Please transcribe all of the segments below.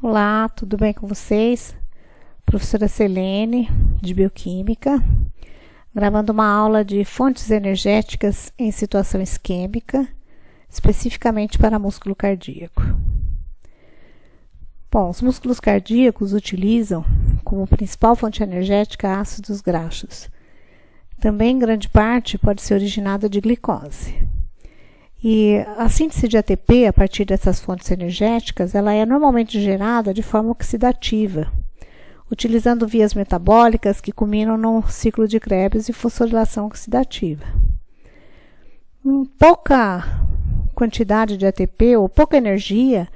Olá, tudo bem com vocês? Professora Selene, de Bioquímica, gravando uma aula de fontes energéticas em situação isquêmica, especificamente para músculo cardíaco. Bom, os músculos cardíacos utilizam como principal fonte energética ácidos graxos. Também, em grande parte, pode ser originada de glicose. E a síntese de ATP, a partir dessas fontes energéticas, ela é normalmente gerada de forma oxidativa, utilizando vias metabólicas que culminam no ciclo de Krebs e fosforilação oxidativa. Pouca quantidade de ATP ou pouca energia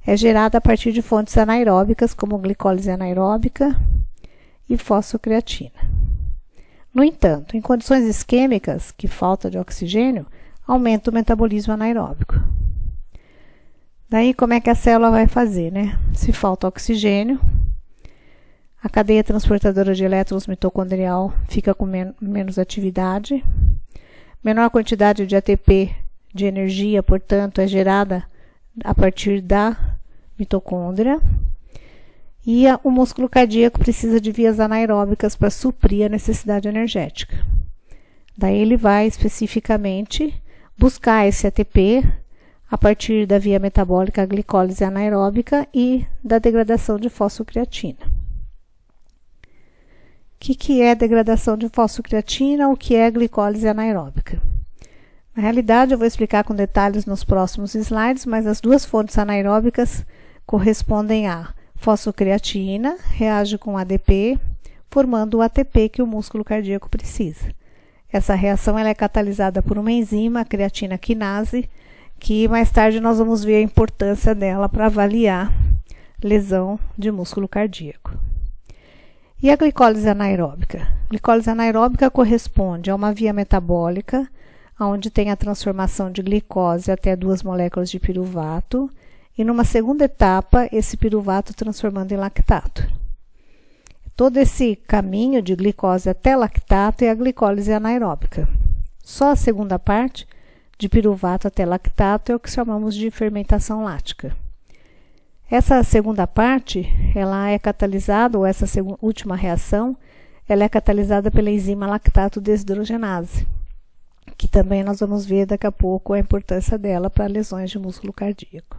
é gerada a partir de fontes anaeróbicas, como glicólise anaeróbica e fosfocreatina. No entanto, em condições isquêmicas, que falta de oxigênio, aumenta o metabolismo anaeróbico. Daí, como é que a célula vai fazer, né? Se falta oxigênio, a cadeia transportadora de elétrons mitocondrial fica com menos atividade, menor quantidade de ATP de energia, portanto, é gerada a partir da mitocôndria, e o músculo cardíaco precisa de vias anaeróbicas para suprir a necessidade energética. Daí ele vai especificamente buscar esse ATP a partir da via metabólica glicólise anaeróbica e da degradação de fosfocreatina. O que é degradação de fosfocreatina? O que é glicólise anaeróbica? Na realidade, eu vou explicar com detalhes nos próximos slides, mas as duas fontes anaeróbicas correspondem a fosfocreatina, reage com ADP, formando o ATP que o músculo cardíaco precisa. Essa reação ela é catalisada por uma enzima, a creatina quinase, que mais tarde nós vamos ver a importância dela para avaliar lesão de músculo cardíaco. E a glicólise anaeróbica? A glicólise anaeróbica corresponde a uma via metabólica, onde tem a transformação de glicose até 2 moléculas de piruvato, e numa segunda etapa, esse piruvato transformando em lactato. Todo esse caminho de glicose até lactato é a glicólise anaeróbica. Só a segunda parte, de piruvato até lactato, é o que chamamos de fermentação lática. Essa segunda parte, ela é catalisada, ou essa última reação, ela é catalisada pela enzima lactato desidrogenase, que também nós vamos ver daqui a pouco a importância dela para lesões de músculo cardíaco.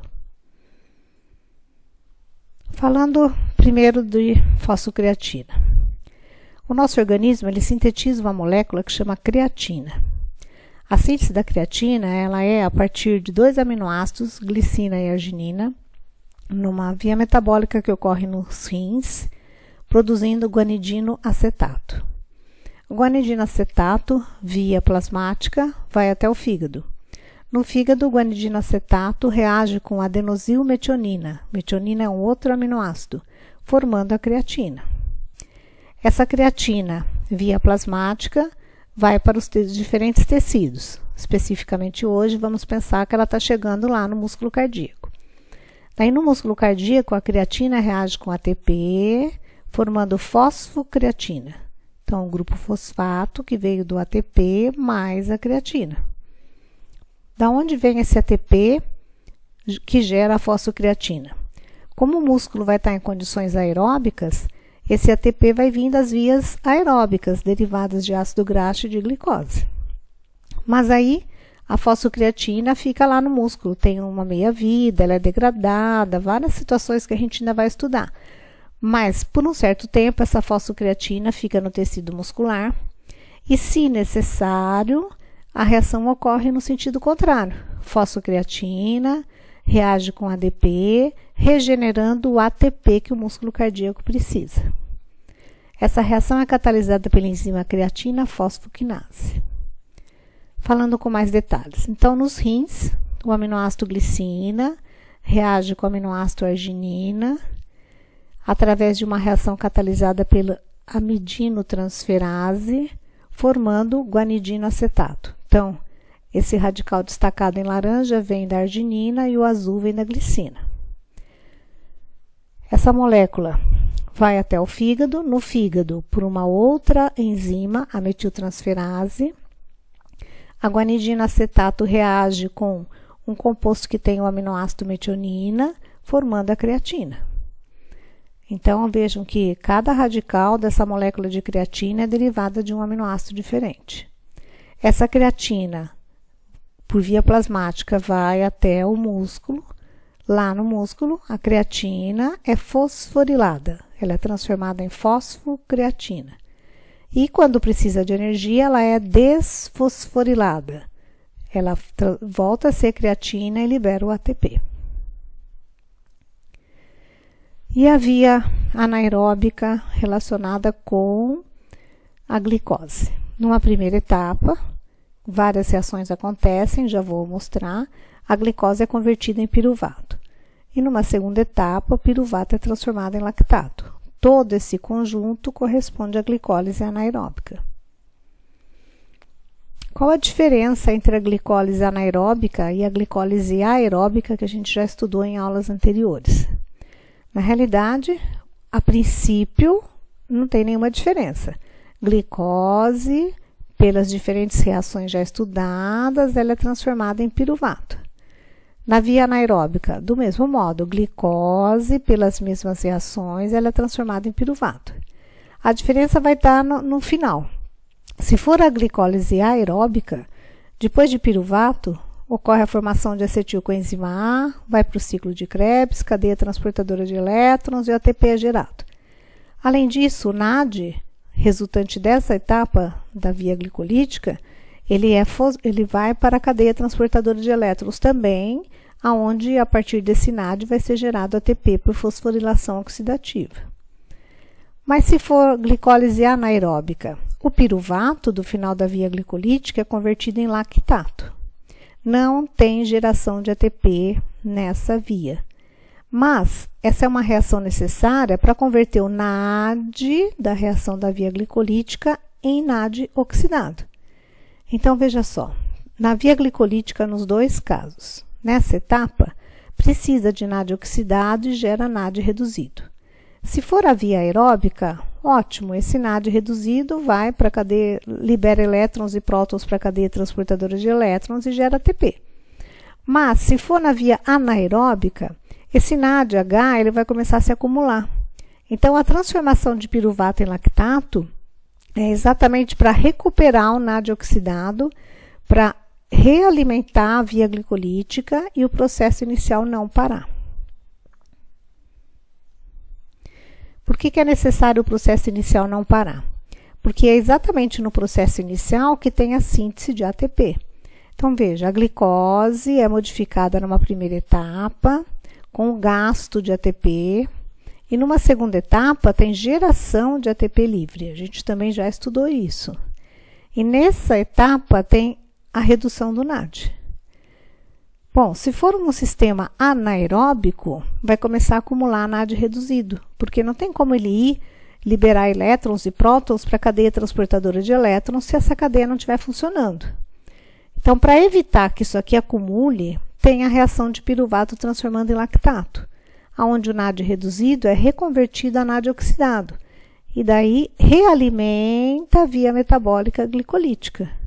Falando primeiro de fosfocreatina. O nosso organismo ele sintetiza uma molécula que chama creatina. A síntese da creatina ela é a partir de 2 aminoácidos, glicina e arginina, numa via metabólica que ocorre nos rins, produzindo guanidino acetato. O guanidino acetato, via plasmática, vai até o fígado. No fígado, o guanidino acetato reage com adenosilmetionina. Metionina é um outro aminoácido, formando a creatina. Essa creatina, via plasmática, vai para os diferentes tecidos. Especificamente hoje, vamos pensar que ela está chegando lá no músculo cardíaco. Daí, no músculo cardíaco, a creatina reage com ATP, formando fosfocreatina. Então, o grupo fosfato, que veio do ATP, mais a creatina. Da onde vem esse ATP que gera a fosfocreatina? Como o músculo vai estar em condições aeróbicas, esse ATP vai vir das vias aeróbicas, derivadas de ácido graxo e de glicose. Mas aí, a fosfocreatina fica lá no músculo, tem uma meia-vida, ela é degradada, várias situações que a gente ainda vai estudar. Mas, por um certo tempo, essa fosfocreatina fica no tecido muscular e, se necessário, a reação ocorre no sentido contrário. Fosfocreatina reage com ADP, regenerando o ATP que o músculo cardíaco precisa. Essa reação é catalisada pela enzima creatina fosfoquinase. Falando com mais detalhes. Então, nos rins, o aminoácido glicina reage com o aminoácido arginina através de uma reação catalisada pela amidinotransferase, formando guanidino acetato. Então, esse radical destacado em laranja vem da arginina e o azul vem da glicina. Essa molécula vai até o fígado. No fígado, por uma outra enzima, a metiltransferase, a guanidina acetato reage com um composto que tem o aminoácido metionina, formando a creatina. Então, vejam que cada radical dessa molécula de creatina é derivada de um aminoácido diferente. Essa creatina, por via plasmática, vai até o músculo. Lá no músculo, a creatina é fosforilada. Ela é transformada em fosfocreatina. E quando precisa de energia, ela é desfosforilada. Ela volta a ser creatina e libera o ATP. E a via anaeróbica relacionada com a glicose. Numa primeira etapa, várias reações acontecem, já vou mostrar. A glicose é convertida em piruvato. E numa segunda etapa, o piruvato é transformado em lactato. Todo esse conjunto corresponde à glicólise anaeróbica. Qual a diferença entre a glicólise anaeróbica e a glicólise aeróbica que a gente já estudou em aulas anteriores? Na realidade, a princípio, não tem nenhuma diferença. Glicose, pelas diferentes reações já estudadas, ela é transformada em piruvato. Na via anaeróbica, do mesmo modo, glicose, pelas mesmas reações, ela é transformada em piruvato. A diferença vai estar no final. Se for a glicólise aeróbica, depois de piruvato, ocorre a formação de acetilcoenzima A, vai para o ciclo de Krebs, cadeia transportadora de elétrons e o ATP é gerado. Além disso, o NAD, resultante dessa etapa da via glicolítica, ele vai para a cadeia transportadora de elétrons também, aonde a partir desse NAD vai ser gerado ATP por fosforilação oxidativa. Mas se for glicólise anaeróbica, o piruvato do final da via glicolítica é convertido em lactato. Não tem geração de ATP nessa via. Mas essa é uma reação necessária para converter o NAD da reação da via glicolítica em NAD oxidado. Então, veja só, na via glicolítica, nos dois casos, nessa etapa, precisa de NAD oxidado e gera NAD reduzido. Se for a via aeróbica, ótimo, esse NAD reduzido vai para a cadeia, libera elétrons e prótons para a cadeia transportadora de elétrons e gera ATP. Mas, se for na via anaeróbica, esse NADH ele vai começar a se acumular. Então, a transformação de piruvato em lactato é exatamente para recuperar o NAD oxidado, para realimentar a via glicolítica e o processo inicial não parar. Por que é necessário o processo inicial não parar? Porque é exatamente no processo inicial que tem a síntese de ATP. Então, veja, a glicose é modificada numa primeira etapa, com o gasto de ATP, e numa segunda etapa tem geração de ATP livre. A gente também já estudou isso. E nessa etapa tem a redução do NAD. Bom, se for um sistema anaeróbico, vai começar a acumular NAD reduzido, porque não tem como ele ir liberar elétrons e prótons para a cadeia transportadora de elétrons se essa cadeia não estiver funcionando. Então, para evitar que isso aqui acumule, tem a reação de piruvato transformando em lactato, onde o NAD reduzido é reconvertido a NAD oxidado, e daí realimenta a via metabólica glicolítica.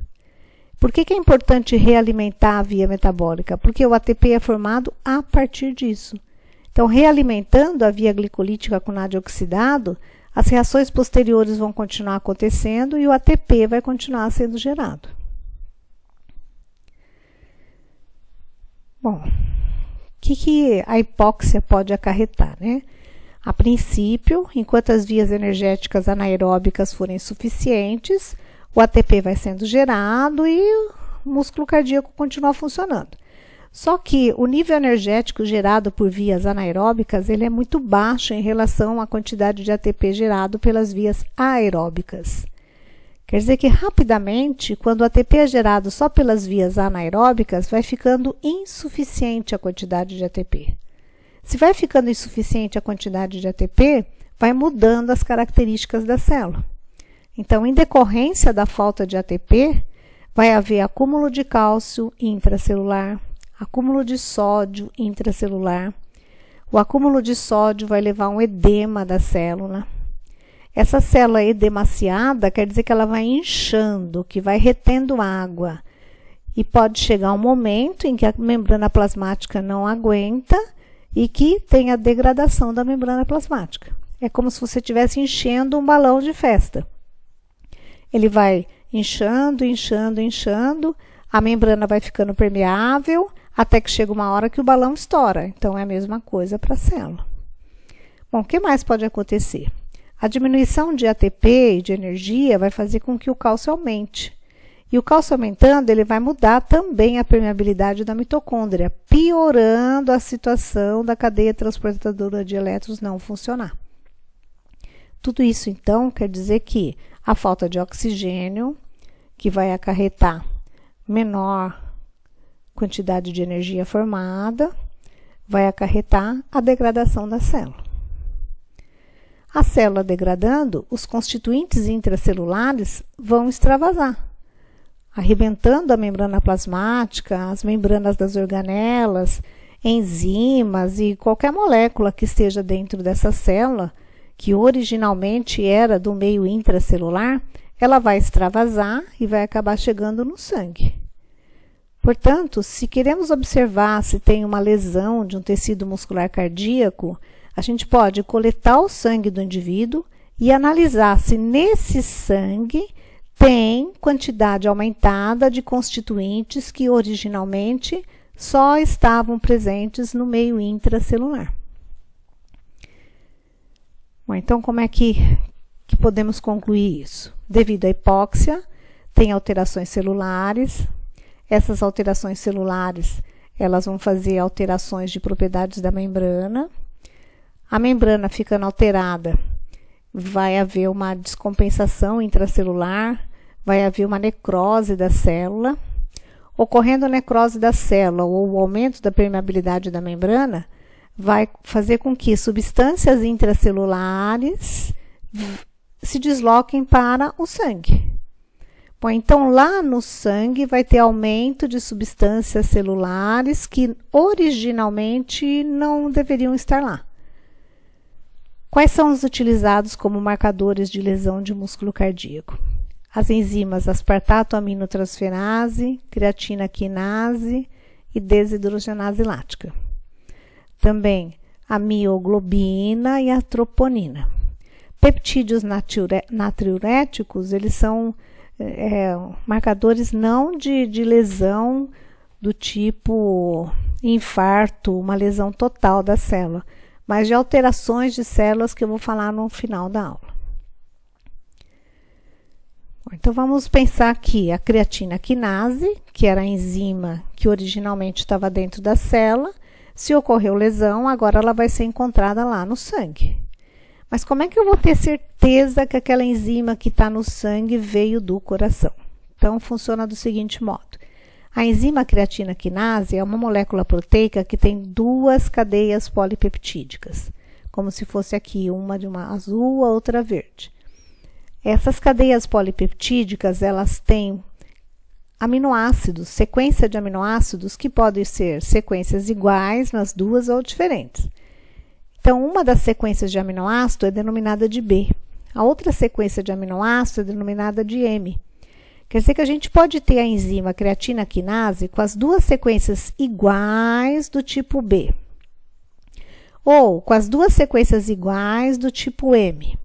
Por que é importante realimentar a via metabólica? Porque o ATP é formado a partir disso. Então, realimentando a via glicolítica com NAD oxidado, as reações posteriores vão continuar acontecendo e o ATP vai continuar sendo gerado. Bom, o que a hipóxia pode acarretar, né? A princípio, enquanto as vias energéticas anaeróbicas forem suficientes, o ATP vai sendo gerado e o músculo cardíaco continua funcionando. Só que o nível energético gerado por vias anaeróbicas ele é muito baixo em relação à quantidade de ATP gerado pelas vias aeróbicas. Quer dizer que rapidamente, quando o ATP é gerado só pelas vias anaeróbicas, vai ficando insuficiente a quantidade de ATP. Se vai ficando insuficiente a quantidade de ATP, vai mudando as características da célula. Então, em decorrência da falta de ATP, vai haver acúmulo de cálcio intracelular, acúmulo de sódio intracelular. O acúmulo de sódio vai levar a um edema da célula. Essa célula edemaciada quer dizer que ela vai inchando, que vai retendo água. E pode chegar um momento em que a membrana plasmática não aguenta e que tem a degradação da membrana plasmática. É como se você estivesse enchendo um balão de festa. Ele vai inchando, inchando, inchando, a membrana vai ficando permeável, até que chega uma hora que o balão estoura. Então, é a mesma coisa para a célula. Bom, o que mais pode acontecer? A diminuição de ATP e de energia vai fazer com que o cálcio aumente. E o cálcio aumentando, ele vai mudar também a permeabilidade da mitocôndria, piorando a situação da cadeia transportadora de elétrons não funcionar. Tudo isso, então, quer dizer que a falta de oxigênio, que vai acarretar menor quantidade de energia formada, vai acarretar a degradação da célula. A célula degradando, os constituintes intracelulares vão extravasar, arrebentando a membrana plasmática, as membranas das organelas, enzimas e qualquer molécula que esteja dentro dessa célula, que originalmente era do meio intracelular, ela vai extravasar e vai acabar chegando no sangue. Portanto, se queremos observar se tem uma lesão de um tecido muscular cardíaco, a gente pode coletar o sangue do indivíduo e analisar se nesse sangue tem quantidade aumentada de constituintes que originalmente só estavam presentes no meio intracelular. Bom, então, como é que podemos concluir isso? Devido à hipóxia, tem alterações celulares. Essas alterações celulares, elas vão fazer alterações de propriedades da membrana. A membrana ficando alterada, vai haver uma descompensação intracelular, vai haver uma necrose da célula. Ocorrendo a necrose da célula ou o aumento da permeabilidade da membrana, vai fazer com que substâncias intracelulares se desloquem para o sangue. Bom, então, lá no sangue vai ter aumento de substâncias celulares que originalmente não deveriam estar lá. Quais são os utilizados como marcadores de lesão de músculo cardíaco? As enzimas aspartato aminotransferase, creatina quinase e desidrogenase lática. Também a mioglobina e a troponina. Peptídeos natriuréticos, eles são marcadores não de lesão do tipo infarto, uma lesão total da célula, mas de alterações de células que eu vou falar no final da aula. Então, vamos pensar aqui a creatina quinase, que era a enzima que originalmente estava dentro da célula. Se ocorreu lesão, agora ela vai ser encontrada lá no sangue. Mas como é que eu vou ter certeza que aquela enzima que está no sangue veio do coração? Então, funciona do seguinte modo. A enzima creatina quinase é uma molécula proteica que tem duas cadeias polipeptídicas, como se fosse aqui uma de uma azul, a outra verde. Essas cadeias polipeptídicas, elas têm aminoácidos, sequência de aminoácidos que podem ser sequências iguais nas duas ou diferentes. Então, uma das sequências de aminoácido é denominada de B. A outra sequência de aminoácido é denominada de M. Quer dizer que a gente pode ter a enzima creatina quinase com as duas sequências iguais do tipo B. Ou com as duas sequências iguais do tipo M.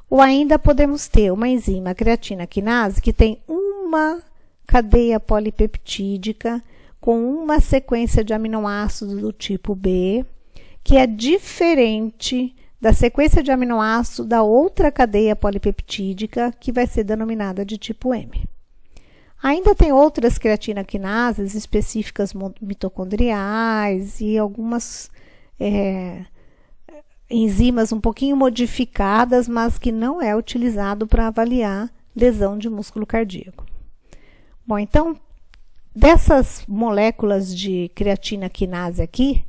Ou ainda podemos ter uma enzima creatina quinase que tem uma cadeia polipeptídica com uma sequência de aminoácidos do tipo B, que é diferente da sequência de aminoácido da outra cadeia polipeptídica, que vai ser denominada de tipo M. Ainda tem outras creatina quinases específicas mitocondriais e algumas enzimas um pouquinho modificadas, mas que não é utilizado para avaliar lesão de músculo cardíaco. Bom, então, dessas moléculas de creatina quinase aqui,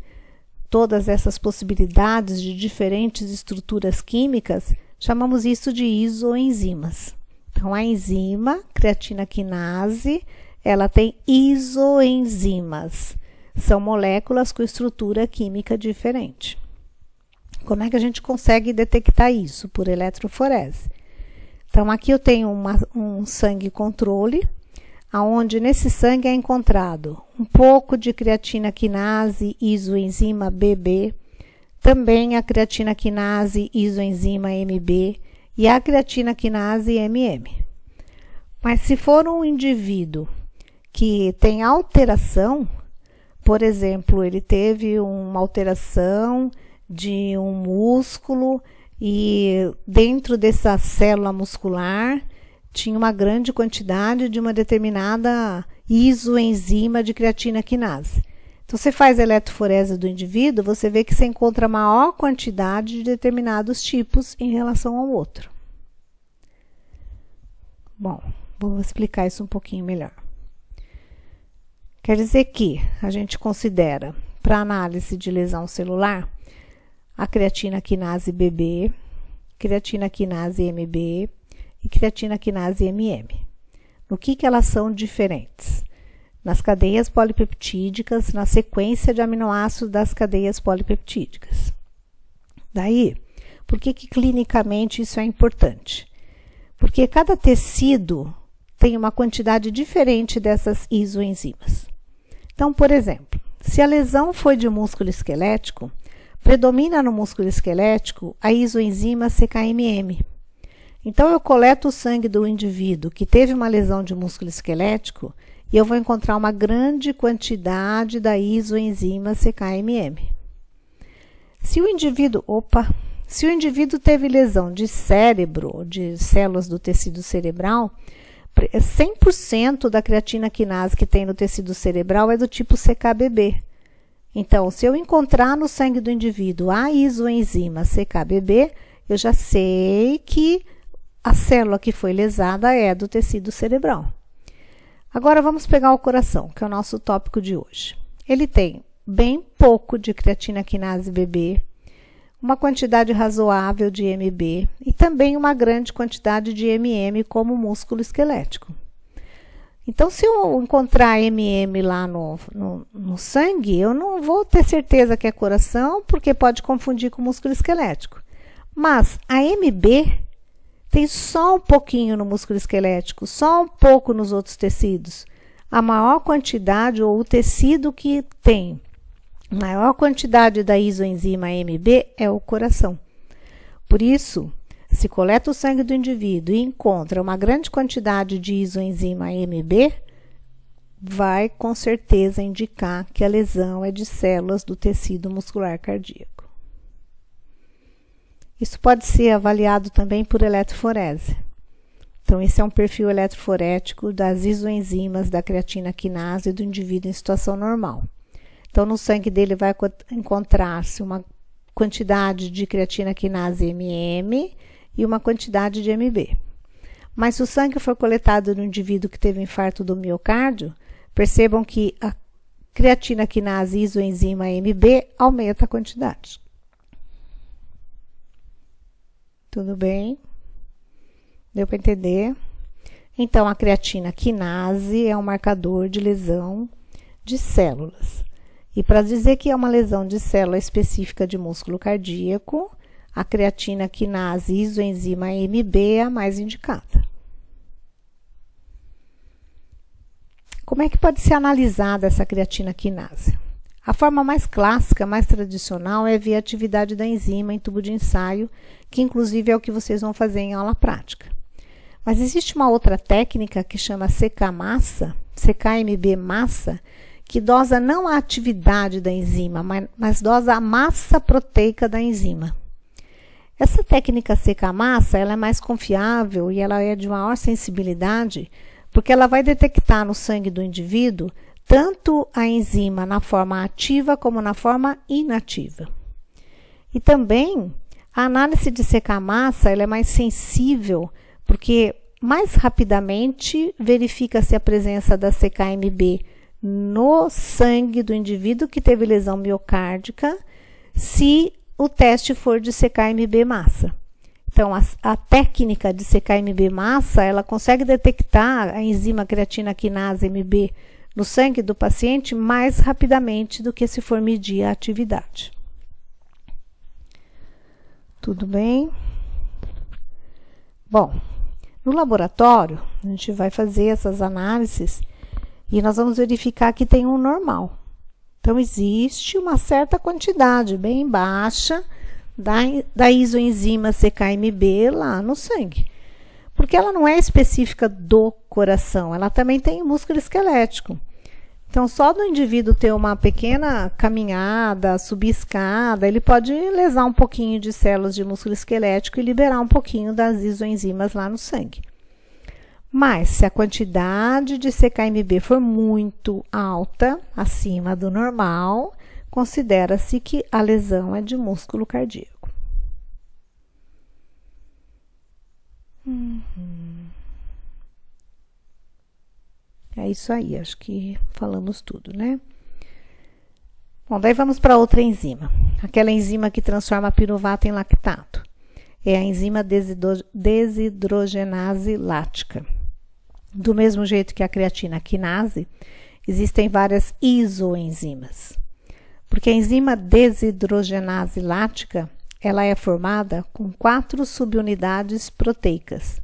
todas essas possibilidades de diferentes estruturas químicas, chamamos isso de isoenzimas. Então, a enzima creatina quinase, ela tem isoenzimas. São moléculas com estrutura química diferente. Como é que a gente consegue detectar isso? Por eletroforese. Então, aqui eu tenho um sangue controle, onde nesse sangue é encontrado um pouco de creatina quinase, isoenzima BB, também a creatina quinase isoenzima MB e a creatina quinase MM. Mas se for um indivíduo que tem alteração, por exemplo, ele teve uma alteração de um músculo e dentro dessa célula muscular tinha uma grande quantidade de uma determinada isoenzima de creatina quinase. Então, você faz a eletroforese do indivíduo, você vê que você encontra maior quantidade de determinados tipos em relação ao outro. Bom, vou explicar isso um pouquinho melhor. Quer dizer que a gente considera, para análise de lesão celular, a creatina quinase BB, creatina quinase MB e creatina quinase MM. No que elas são diferentes? Nas cadeias polipeptídicas, na sequência de aminoácidos das cadeias polipeptídicas. Daí, por que clinicamente isso é importante? Porque cada tecido tem uma quantidade diferente dessas isoenzimas. Então, por exemplo, se a lesão foi de músculo esquelético, predomina no músculo esquelético a isoenzima CKMM. Então, eu coleto o sangue do indivíduo que teve uma lesão de músculo esquelético e eu vou encontrar uma grande quantidade da isoenzima CKMM. Se o indivíduo teve lesão de cérebro, de células do tecido cerebral, 100% da creatina quinase que tem no tecido cerebral é do tipo CKBB. Então, se eu encontrar no sangue do indivíduo a isoenzima CKBB, eu já sei que a célula que foi lesada é do tecido cerebral. Agora, vamos pegar o coração, que é o nosso tópico de hoje. Ele tem bem pouco de creatina quinase BB, uma quantidade razoável de MB e também uma grande quantidade de MM como músculo esquelético. Então, se eu encontrar MM lá no sangue, eu não vou ter certeza que é coração, porque pode confundir com músculo esquelético. Mas a MB tem só um pouquinho no músculo esquelético, só um pouco nos outros tecidos. A maior quantidade, ou o tecido que tem maior quantidade da isoenzima MB é o coração. Por isso, se coleta o sangue do indivíduo e encontra uma grande quantidade de isoenzima MB, vai com certeza indicar que a lesão é de células do tecido muscular cardíaco. Isso pode ser avaliado também por eletroforese. Então, esse é um perfil eletroforético das isoenzimas da creatina quinase do indivíduo em situação normal. Então, no sangue dele vai encontrar-se uma quantidade de creatina quinase MM e uma quantidade de MB. Mas se o sangue for coletado no indivíduo que teve infarto do miocárdio, percebam que a creatina quinase isoenzima MB aumenta a quantidade. Tudo bem? Deu para entender? Então, a creatina quinase é um marcador de lesão de células. E para dizer que é uma lesão de célula específica de músculo cardíaco, a creatina quinase isoenzima MB é a mais indicada. Como é que pode ser analisada essa creatina quinase? A forma mais clássica, mais tradicional, é ver a atividade da enzima em tubo de ensaio, que inclusive é o que vocês vão fazer em aula prática. Mas existe uma outra técnica que chama CK-massa, CKMB-massa, que dosa não a atividade da enzima, mas dosa a massa proteica da enzima. Essa técnica CK-massa, ela é mais confiável e ela é de maior sensibilidade, porque ela vai detectar no sangue do indivíduo tanto a enzima na forma ativa como na forma inativa. E também, a análise de CK-massa, ela é mais sensível, porque mais rapidamente verifica-se a presença da CKMB no sangue do indivíduo que teve lesão miocárdica, se o teste for de CKMB massa. Então, a técnica de CKMB massa, ela consegue detectar a enzima creatina quinase MB no sangue do paciente mais rapidamente do que se for medir a atividade. Tudo bem? Bom, no laboratório, a gente vai fazer essas análises e nós vamos verificar que tem um normal. Então, existe uma certa quantidade bem baixa da isoenzima CKMB lá no sangue. Porque ela não é específica do coração, ela também tem o músculo esquelético. Então, só do indivíduo ter uma pequena caminhada, subir escada, ele pode lesar um pouquinho de células de músculo esquelético e liberar um pouquinho das isoenzimas lá no sangue. Mas, se a quantidade de CKMB for muito alta, acima do normal, considera-se que a lesão é de músculo cardíaco. É isso aí, acho que falamos tudo, né? Bom, daí vamos para outra enzima. Aquela enzima que transforma a piruvato em lactato. É a enzima desidrogenase lática. Do mesmo jeito que a creatina quinase, existem várias isoenzimas. Porque a enzima desidrogenase lática, ela é formada com 4 subunidades proteicas.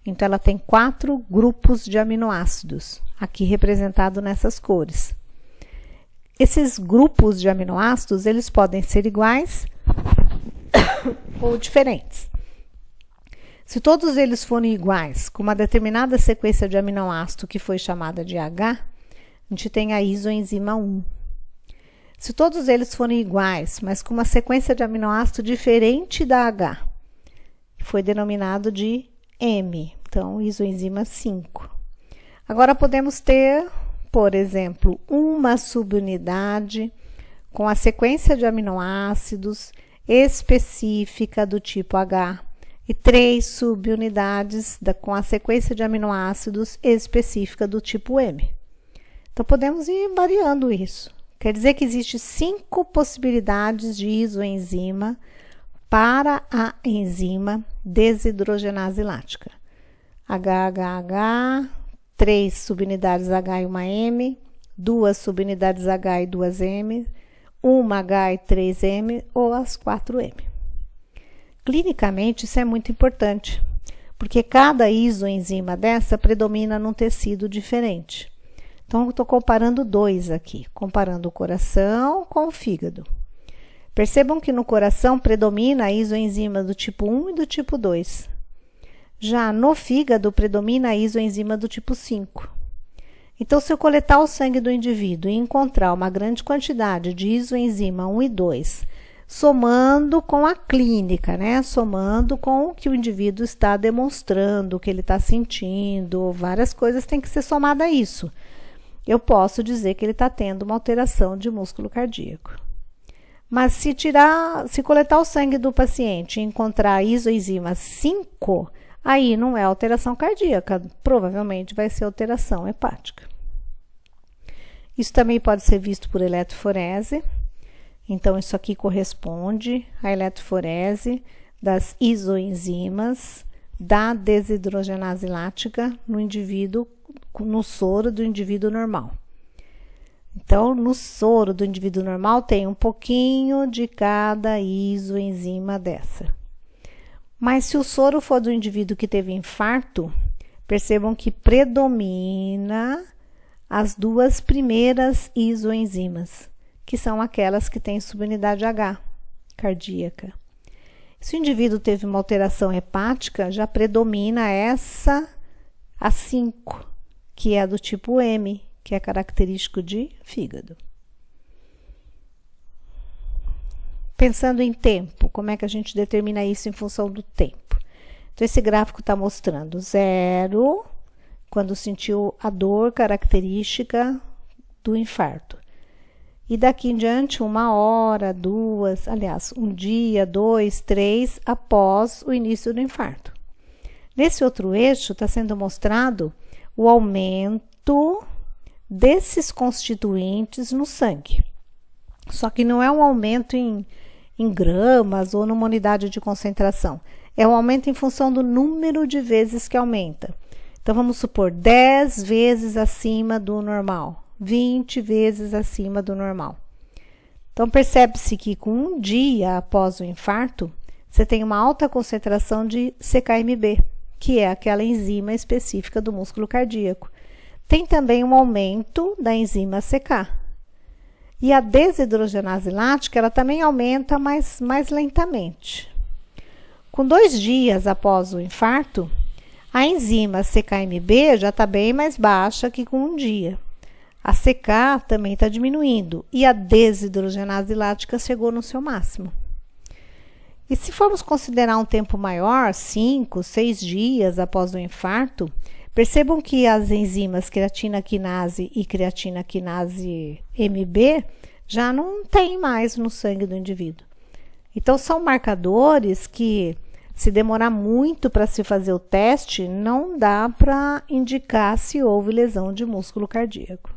Então, ela tem 4 grupos de aminoácidos, aqui representado nessas cores. Esses grupos de aminoácidos, eles podem ser iguais ou diferentes. Se todos eles forem iguais, com uma determinada sequência de aminoácido que foi chamada de H, a gente tem a isoenzima 1. Se todos eles forem iguais, mas com uma sequência de aminoácido diferente da H, foi denominado de M, então isoenzima 5. Agora podemos ter, por exemplo, uma subunidade com a sequência de aminoácidos específica do tipo H e 3 subunidades com a sequência de aminoácidos específica do tipo M. Então podemos ir variando isso. Quer dizer que existe 5 possibilidades de isoenzima para a enzima desidrogenase lática. HHH, 3 subunidades H e uma M, 2 subunidades H e 2 M, uma H e 3 M ou as 4 M. Clinicamente, isso é muito importante, porque cada isoenzima dessa predomina num tecido diferente. Então, eu estou comparando 2 aqui, comparando o coração com o fígado. Percebam que no coração predomina a isoenzima do tipo 1 e do tipo 2. Já no fígado predomina a isoenzima do tipo 5. Então, se eu coletar o sangue do indivíduo e encontrar uma grande quantidade de isoenzima 1 e 2, somando com a clínica, né? Somando com o que o indivíduo está demonstrando, o que ele está sentindo, várias coisas têm que ser somadas a isso. Eu posso dizer que ele está tendo uma alteração de músculo cardíaco. Mas se coletar o sangue do paciente e encontrar a isoenzima 5, aí não é alteração cardíaca, provavelmente vai ser alteração hepática. Isso também pode ser visto por eletroforese. Então, isso aqui corresponde à eletroforese das isoenzimas da desidrogenase lática no indivíduo, no soro do indivíduo normal. Então, no soro do indivíduo normal tem um pouquinho de cada isoenzima dessa. Mas se o soro for do indivíduo que teve infarto, percebam que predomina as 2 primeiras isoenzimas, que são aquelas que têm subunidade H, cardíaca. Se o indivíduo teve uma alteração hepática, já predomina essa, a 5, que é do tipo M, que é característico de fígado. Pensando em tempo, como é que a gente determina isso em função do tempo? Então, esse gráfico está mostrando 0, quando sentiu a dor característica do infarto. E daqui em diante, 1 hora, 2, aliás, 1 dia, 2, 3, após o início do infarto. Nesse outro eixo, está sendo mostrado o aumento desses constituintes no sangue. Só que não é um aumento em gramas ou numa unidade de concentração. É um aumento em função do número de vezes que aumenta. Então, vamos supor 10 vezes acima do normal. 20 vezes acima do normal. Então, percebe-se que com 1 dia após o infarto, você tem uma alta concentração de CKMB, que é aquela enzima específica do músculo cardíaco. Tem também um aumento da enzima CK. E a desidrogenase lática, ela também aumenta, mas mais lentamente. Com 2 dias após o infarto, a enzima CKMB já está bem mais baixa que com 1 dia. A CK também está diminuindo e a desidrogenase lática chegou no seu máximo. E se formos considerar um tempo maior, 5, 6 dias após o infarto, percebam que as enzimas creatina quinase e creatina quinase MB já não tem mais no sangue do indivíduo. Então, são marcadores que, se demorar muito para se fazer o teste, não dá para indicar se houve lesão de músculo cardíaco.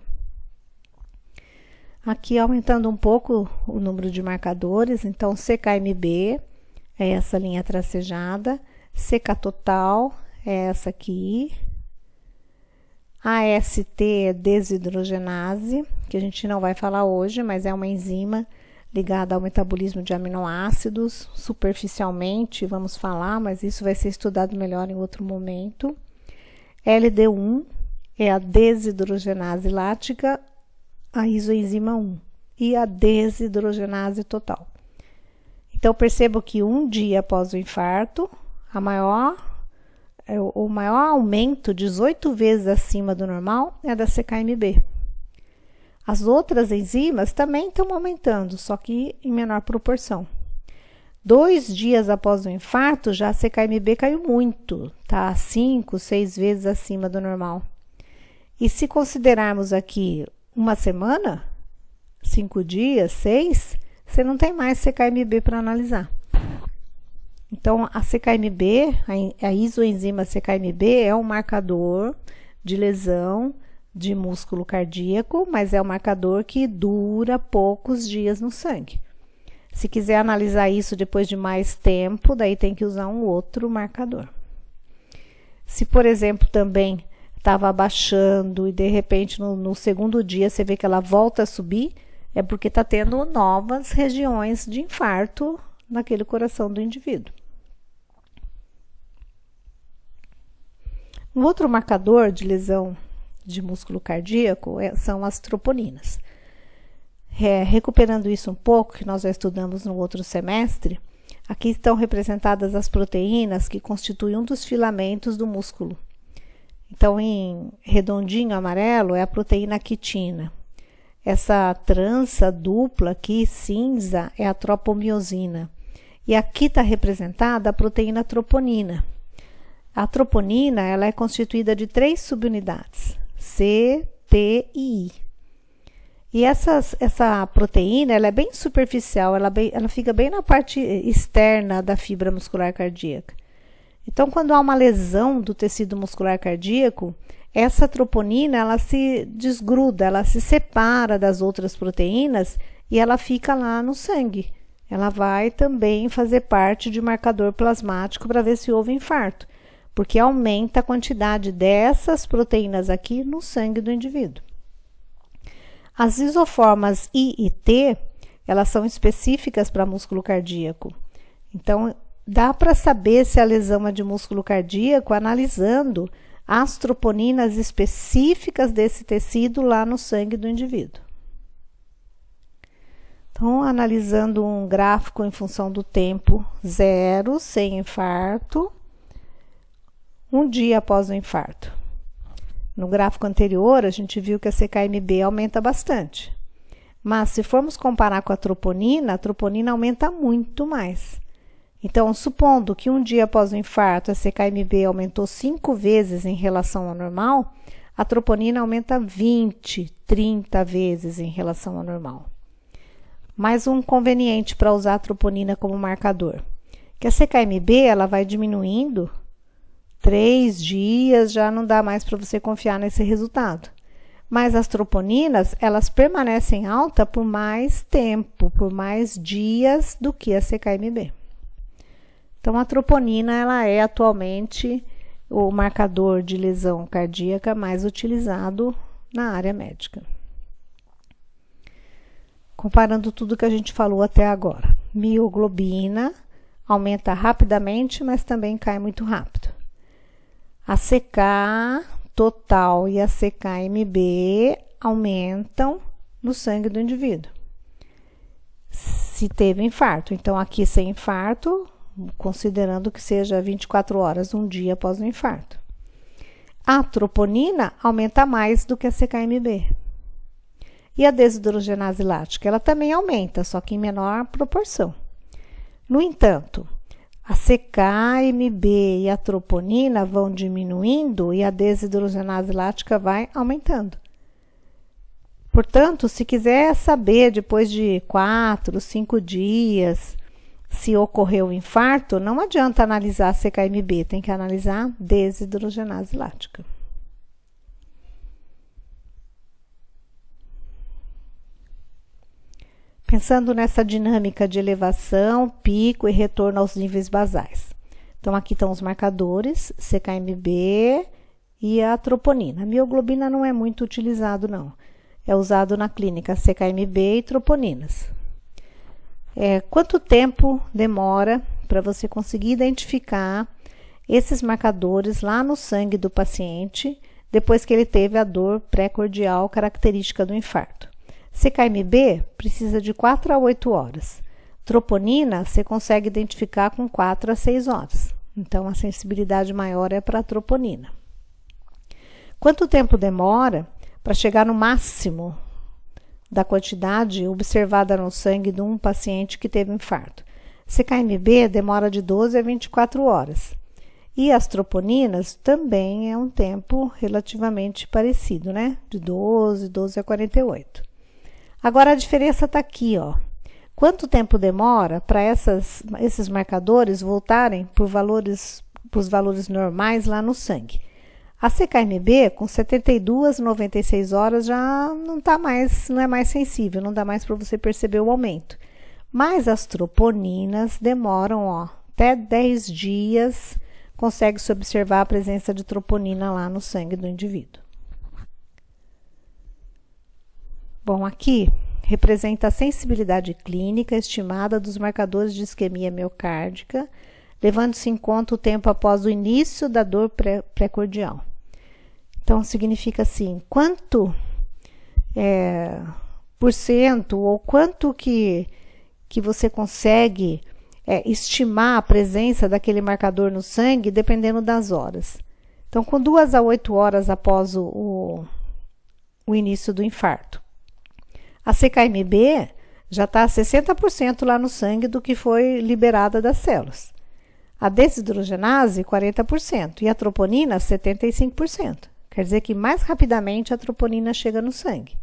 Aqui, aumentando um pouco o número de marcadores, então CKMB é essa linha tracejada, CK total é essa aqui, AST é desidrogenase, que a gente não vai falar hoje, mas é uma enzima ligada ao metabolismo de aminoácidos, superficialmente vamos falar, mas isso vai ser estudado melhor em outro momento. LD1 é a desidrogenase lática, a isoenzima 1 e a desidrogenase total. Então, percebo que 1 dia após o infarto, o maior aumento, 18 vezes acima do normal, é da CKMB. As outras enzimas também estão aumentando, só que em menor proporção. 2 dias após o infarto, já a CKMB caiu muito, tá? 5, 6 vezes acima do normal. E se considerarmos aqui uma semana, 5 dias, 6, você não tem mais CKMB para analisar. Então, a CKMB, a isoenzima CKMB é um marcador de lesão de músculo cardíaco, mas é um marcador que dura poucos dias no sangue. Se quiser analisar isso depois de mais tempo, daí tem que usar um outro marcador. Se, por exemplo, também estava abaixando e de repente no segundo dia você vê que ela volta a subir, é porque está tendo novas regiões de infarto naquele coração do indivíduo. Um outro marcador de lesão de músculo cardíaco são as troponinas. Recuperando isso um pouco, que nós já estudamos no outro semestre, aqui estão representadas as proteínas que constituem um dos filamentos do músculo. Então, em redondinho amarelo é a proteína quitina. Essa trança dupla aqui, cinza, é a tropomiosina. E aqui está representada a proteína troponina. A troponina ela é constituída de 3 subunidades, C, T e I. E essa proteína ela é bem superficial, ela fica bem na parte externa da fibra muscular cardíaca. Então, quando há uma lesão do tecido muscular cardíaco, essa troponina ela se desgruda, ela se separa das outras proteínas e ela fica lá no sangue. Ela vai também fazer parte de marcador plasmático para ver se houve infarto, porque aumenta a quantidade dessas proteínas aqui no sangue do indivíduo. As isoformas I e T, elas são específicas para músculo cardíaco. Então, dá para saber se a lesão é de músculo cardíaco analisando as troponinas específicas desse tecido lá no sangue do indivíduo. Então, analisando um gráfico em função do tempo 0, sem infarto, 1 dia após o infarto. No gráfico anterior, a gente viu que a CKMB aumenta bastante. Mas, se formos comparar com a troponina aumenta muito mais. Então, supondo que 1 dia após o infarto a CKMB aumentou 5 vezes em relação ao normal, a troponina aumenta 20, 30 vezes em relação ao normal. Mais um conveniente para usar a troponina como marcador, que a CKMB ela vai diminuindo, 3 dias já não dá mais para você confiar nesse resultado. Mas as troponinas, elas permanecem alta por mais tempo, por mais dias do que a CKMB. Então, a troponina ela é atualmente o marcador de lesão cardíaca mais utilizado na área médica. Comparando tudo que a gente falou até agora. Mioglobina aumenta rapidamente, mas também cai muito rápido. A CK total e a CKMB aumentam no sangue do indivíduo. Se teve infarto, então aqui sem infarto, considerando que seja 24 horas, um dia após o infarto. A troponina aumenta mais do que a CKMB. E a desidrogenase lática? Ela também aumenta, só que em menor proporção. No entanto, a CKMB e a troponina vão diminuindo e a desidrogenase lática vai aumentando. Portanto, se quiser saber depois de 4, 5 dias se ocorreu o infarto, não adianta analisar a CKMB, tem que analisar a desidrogenase lática. Pensando nessa dinâmica de elevação, pico e retorno aos níveis basais. Então, aqui estão os marcadores, CKMB e a troponina. A mioglobina não é muito utilizado, não. É usado na clínica CKMB e troponinas. Quanto tempo demora para você conseguir identificar esses marcadores lá no sangue do paciente depois que ele teve a dor pré-cordial característica do infarto? CKMB precisa de 4 a 8 horas. Troponina você consegue identificar com 4 a 6 horas. Então, a sensibilidade maior é para a troponina. Quanto tempo demora para chegar no máximo da quantidade observada no sangue de um paciente que teve infarto? CKMB demora de 12 a 24 horas. E as troponinas também é um tempo relativamente parecido, né? De 12 a 48. Agora, a diferença está aqui, ó. Quanto tempo demora para esses marcadores voltarem para os valores normais lá no sangue? A CKMB, com 72 a 96 horas, já não é mais sensível, não dá mais para você perceber o aumento. Mas as troponinas demoram, ó, até 10 dias, consegue-se observar a presença de troponina lá no sangue do indivíduo. Bom, aqui representa a sensibilidade clínica estimada dos marcadores de isquemia miocárdica, levando-se em conta o tempo após o início da dor pré-cordial. Então, significa assim, quanto por cento ou quanto que você consegue estimar a presença daquele marcador no sangue, dependendo das horas. Então, com 2 a 8 horas após o início do infarto. A CKMB já está a 60% lá no sangue do que foi liberada das células. A desidrogenase, 40%. E a troponina, 75%. Quer dizer que mais rapidamente a troponina chega no sangue.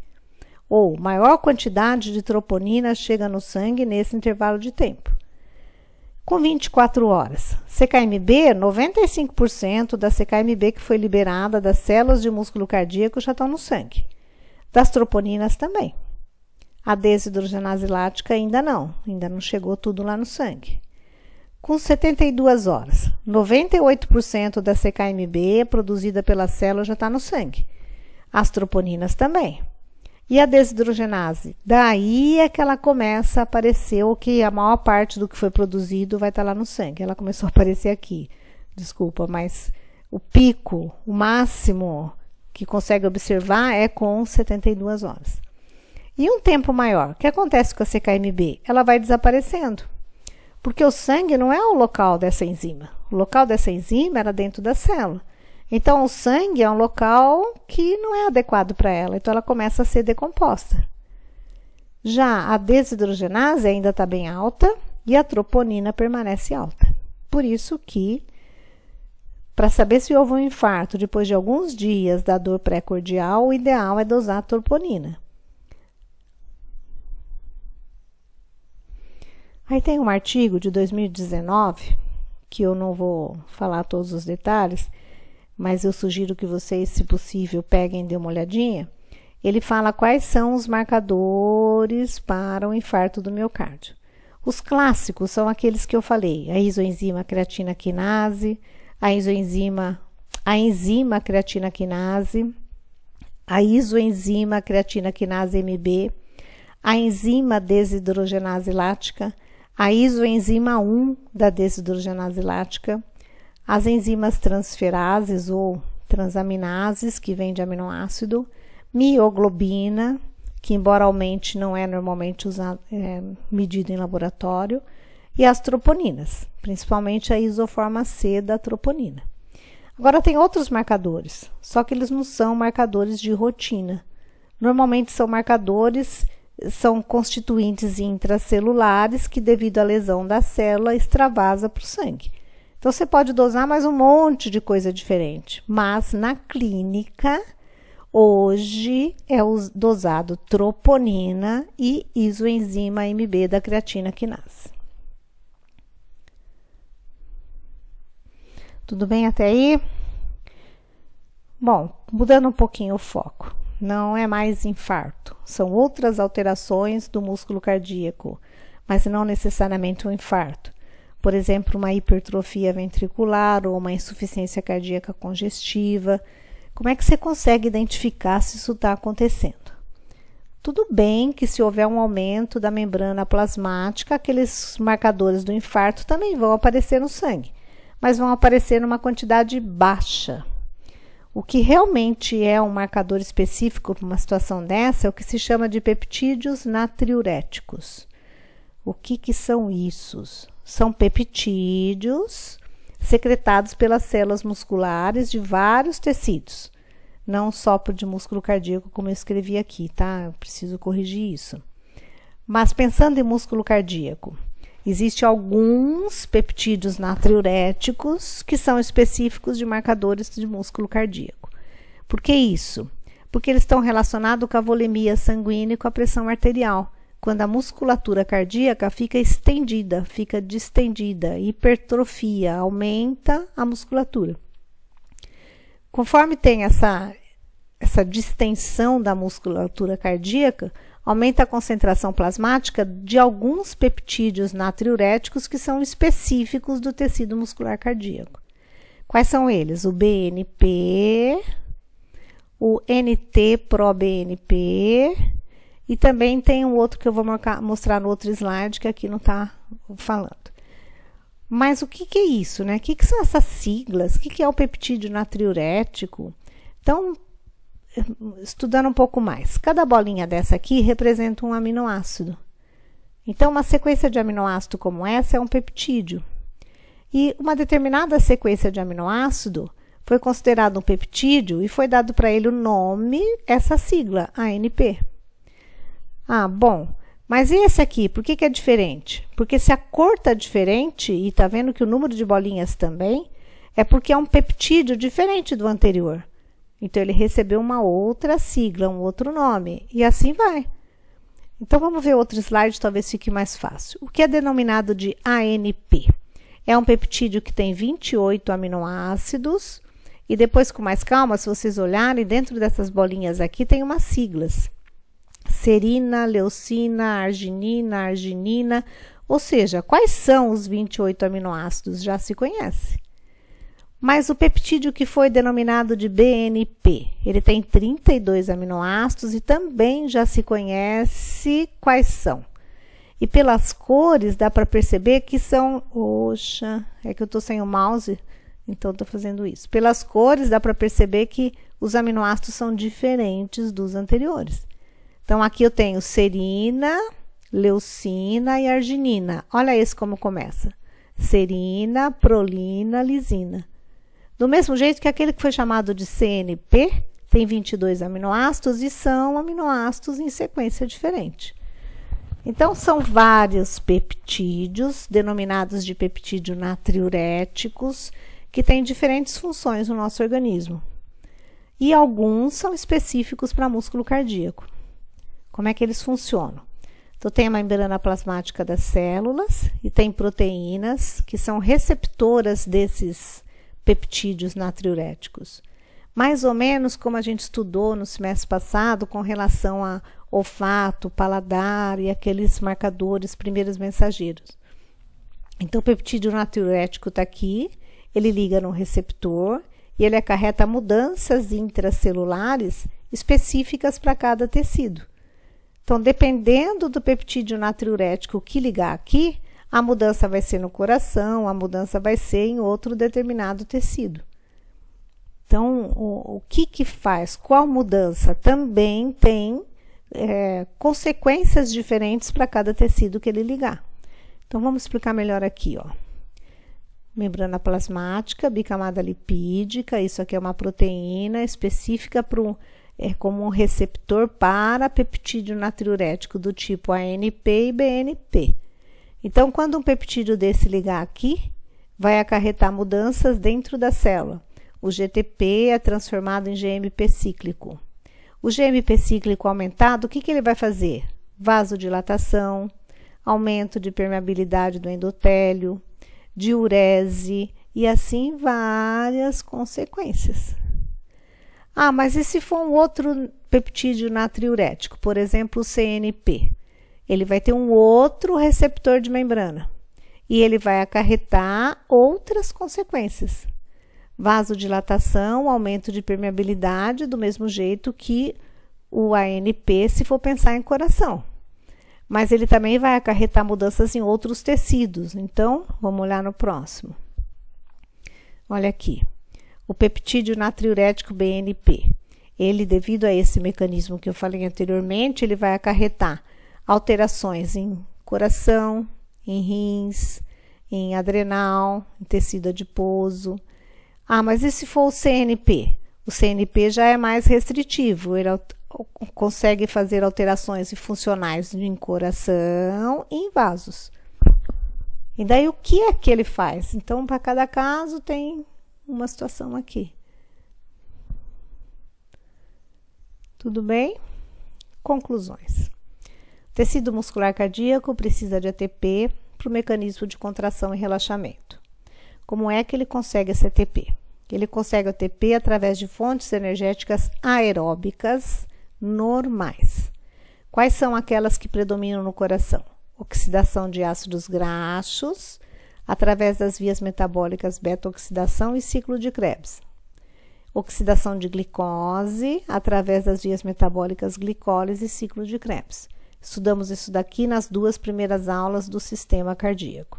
Ou maior quantidade de troponina chega no sangue nesse intervalo de tempo. Com 24 horas. CKMB, 95% da CKMB que foi liberada das células de músculo cardíaco já estão no sangue. Das troponinas também. A desidrogenase lática ainda não chegou tudo lá no sangue. Com 72 horas, 98% da CKMB produzida pela célula já está no sangue. As troponinas também. E a desidrogenase? Daí é que ela começa a aparecer, o que a maior parte do que foi produzido vai estar lá no sangue. Ela começou a aparecer aqui, desculpa, mas o pico, o máximo que consegue observar é com 72 horas. E um tempo maior, o que acontece com a CKMB? Ela vai desaparecendo, porque o sangue não é o local dessa enzima. O local dessa enzima era dentro da célula. Então, o sangue é um local que não é adequado para ela, então ela começa a ser decomposta. Já a desidrogenase ainda está bem alta e a troponina permanece alta. Por isso que, para saber se houve um infarto depois de alguns dias da dor pré-cordial, o ideal é dosar a troponina. Aí tem um artigo de 2019, que eu não vou falar todos os detalhes, mas eu sugiro que vocês, se possível, peguem e dêem uma olhadinha. Ele fala quais são os marcadores para o infarto do miocárdio. Os clássicos são aqueles que eu falei, a isoenzima creatina quinase, a enzima creatina quinase, a isoenzima creatina quinase MB, a enzima desidrogenase lática, a isoenzima 1 da desidrogenase lática, as enzimas transferases ou transaminases, que vêm de aminoácido, mioglobina, que embora aumente, não é normalmente medido em laboratório, e as troponinas, principalmente a isoforma C da troponina. Agora tem outros marcadores, só que eles não são marcadores de rotina. Normalmente são constituintes intracelulares que, devido à lesão da célula, extravasa para o sangue. Então, você pode dosar mais um monte de coisa diferente, mas na clínica, hoje é dosado troponina e isoenzima MB da creatina quinase. Tudo bem até aí? Bom, mudando um pouquinho o foco. Não é mais infarto, são outras alterações do músculo cardíaco, mas não necessariamente um infarto. Por exemplo, uma hipertrofia ventricular ou uma insuficiência cardíaca congestiva. Como é que você consegue identificar se isso está acontecendo? Tudo bem que se houver um aumento da membrana plasmática, aqueles marcadores do infarto também vão aparecer no sangue, mas vão aparecer numa quantidade baixa. O que realmente é um marcador específico para uma situação dessa é o que se chama de peptídeos natriuréticos. O que são isso? São peptídeos secretados pelas células musculares de vários tecidos, não só por de músculo cardíaco, como eu escrevi aqui, tá? Eu preciso corrigir isso. Mas pensando em músculo cardíaco, existem alguns peptídeos natriuréticos que são específicos de marcadores de músculo cardíaco. Por que isso? Porque eles estão relacionados com a volemia sanguínea e com a pressão arterial. Quando a musculatura cardíaca fica estendida, fica distendida, hipertrofia, aumenta a musculatura. Conforme tem essa distensão da musculatura cardíaca, aumenta a concentração plasmática de alguns peptídeos natriuréticos que são específicos do tecido muscular cardíaco. Quais são eles? O BNP, o NT-proBNP e também tem um outro que eu vou mostrar no outro slide que aqui não está falando. Mas o que é isso, né? O que são essas siglas? O que é o peptídeo natriurético? Então, estudando um pouco mais, cada bolinha dessa aqui representa um aminoácido. Então, uma sequência de aminoácido como essa é um peptídeo. E uma determinada sequência de aminoácido foi considerado um peptídeo e foi dado para ele o nome, essa sigla, ANP. Ah, bom, mas e esse aqui, por que é diferente? Porque se a cor está diferente, e está vendo que o número de bolinhas também, é porque é um peptídeo diferente do anterior. Então, ele recebeu uma outra sigla, um outro nome, e assim vai. Então, vamos ver outro slide, talvez fique mais fácil. O que é denominado de ANP? É um peptídeo que tem 28 aminoácidos, e depois, com mais calma, se vocês olharem, dentro dessas bolinhas aqui tem umas siglas. Serina, leucina, arginina, ou seja, quais são os 28 aminoácidos? Já se conhece. Mas o peptídeo que foi denominado de BNP, ele tem 32 aminoácidos e também já se conhece quais são. E pelas cores dá para perceber que são... Oxa, é que eu estou sem o mouse, então estou fazendo isso. Pelas cores dá para perceber que os aminoácidos são diferentes dos anteriores. Então, aqui eu tenho serina, leucina e arginina. Olha esse como começa. Serina, prolina, lisina. Do mesmo jeito que aquele que foi chamado de CNP, tem 22 aminoácidos e são aminoácidos em sequência diferente. Então, são vários peptídeos, denominados de peptídeo natriuréticos, que têm diferentes funções no nosso organismo. E alguns são específicos para músculo cardíaco. Como é que eles funcionam? Então, tem a membrana plasmática das células e tem proteínas que são receptoras desses peptídeos natriuréticos. Mais ou menos como a gente estudou no semestre passado com relação a olfato, paladar e aqueles marcadores primeiros mensageiros. Então, o peptídeo natriurético está aqui, ele liga no receptor e ele acarreta mudanças intracelulares específicas para cada tecido. Então, dependendo do peptídeo natriurético que ligar aqui, a mudança vai ser no coração, a mudança vai ser em outro determinado tecido. Então, o que faz? Qual mudança? Também tem consequências diferentes para cada tecido que ele ligar. Então, vamos explicar melhor aqui, ó. Membrana plasmática, bicamada lipídica, isso aqui é uma proteína específica como um receptor para peptídeo natriurético do tipo ANP e BNP. Então, quando um peptídeo desse ligar aqui, vai acarretar mudanças dentro da célula. O GTP é transformado em GMP cíclico. O GMP cíclico aumentado, o que ele vai fazer? Vasodilatação, aumento de permeabilidade do endotélio, diurese e assim várias consequências. Ah, mas e se for um outro peptídeo natriurético, por exemplo, o CNP? Ele vai ter um outro receptor de membrana e ele vai acarretar outras consequências. Vasodilatação, aumento de permeabilidade, do mesmo jeito que o ANP, se for pensar em coração. Mas ele também vai acarretar mudanças em outros tecidos. Então, vamos olhar no próximo. Olha aqui. O peptídeo natriurético BNP. Ele, devido a esse mecanismo que eu falei anteriormente, ele vai acarretar alterações em coração, em rins, em adrenal, em tecido adiposo. Ah, mas e se for o CNP? O CNP já é mais restritivo, ele consegue fazer alterações funcionais em coração e em vasos. E daí o que é que ele faz? Então, para cada caso tem uma situação aqui. Tudo bem? Conclusões. O tecido muscular cardíaco precisa de ATP para o mecanismo de contração e relaxamento. Como é que ele consegue esse ATP? Ele consegue ATP através de fontes energéticas aeróbicas normais. Quais são aquelas que predominam no coração? Oxidação de ácidos graxos, através das vias metabólicas beta-oxidação e ciclo de Krebs. Oxidação de glicose, através das vias metabólicas glicólise e ciclo de Krebs. Estudamos isso daqui nas 2 primeiras aulas do sistema cardíaco.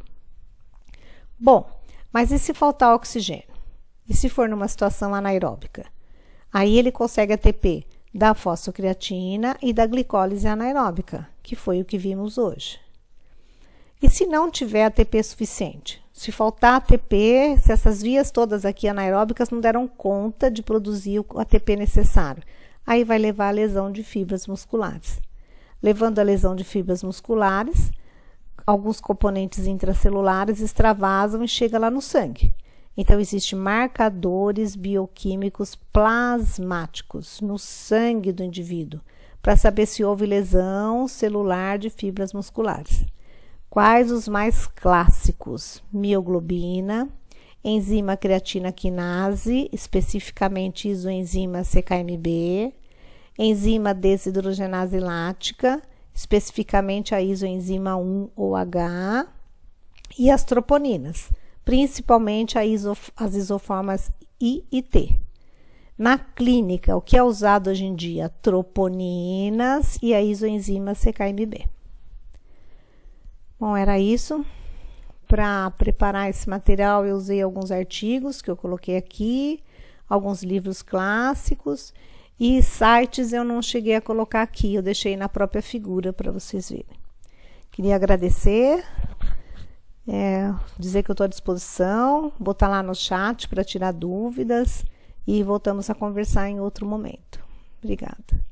Bom, mas e se faltar oxigênio? E se for numa situação anaeróbica? Aí ele consegue ATP da fosfocreatina e da glicólise anaeróbica, que foi o que vimos hoje. E se não tiver ATP suficiente? Se faltar ATP, se essas vias todas aqui anaeróbicas não deram conta de produzir o ATP necessário, aí vai levar a lesão de fibras musculares. Levando a lesão de fibras musculares, alguns componentes intracelulares extravasam e chegam lá no sangue. Então, existem marcadores bioquímicos plasmáticos no sangue do indivíduo para saber se houve lesão celular de fibras musculares. Quais os mais clássicos? Mioglobina, enzima creatina quinase, especificamente isoenzima CKMB, enzima desidrogenase lática, especificamente a isoenzima 1-OH, e as troponinas, principalmente as isoformas I e T. Na clínica, o que é usado hoje em dia? Troponinas e a isoenzima CKMB. Bom, era isso. Para preparar esse material, eu usei alguns artigos que eu coloquei aqui, alguns livros clássicos e sites eu não cheguei a colocar aqui, eu deixei na própria figura para vocês verem. Queria agradecer, dizer que eu estou à disposição, botar lá no chat para tirar dúvidas e voltamos a conversar em outro momento. Obrigada.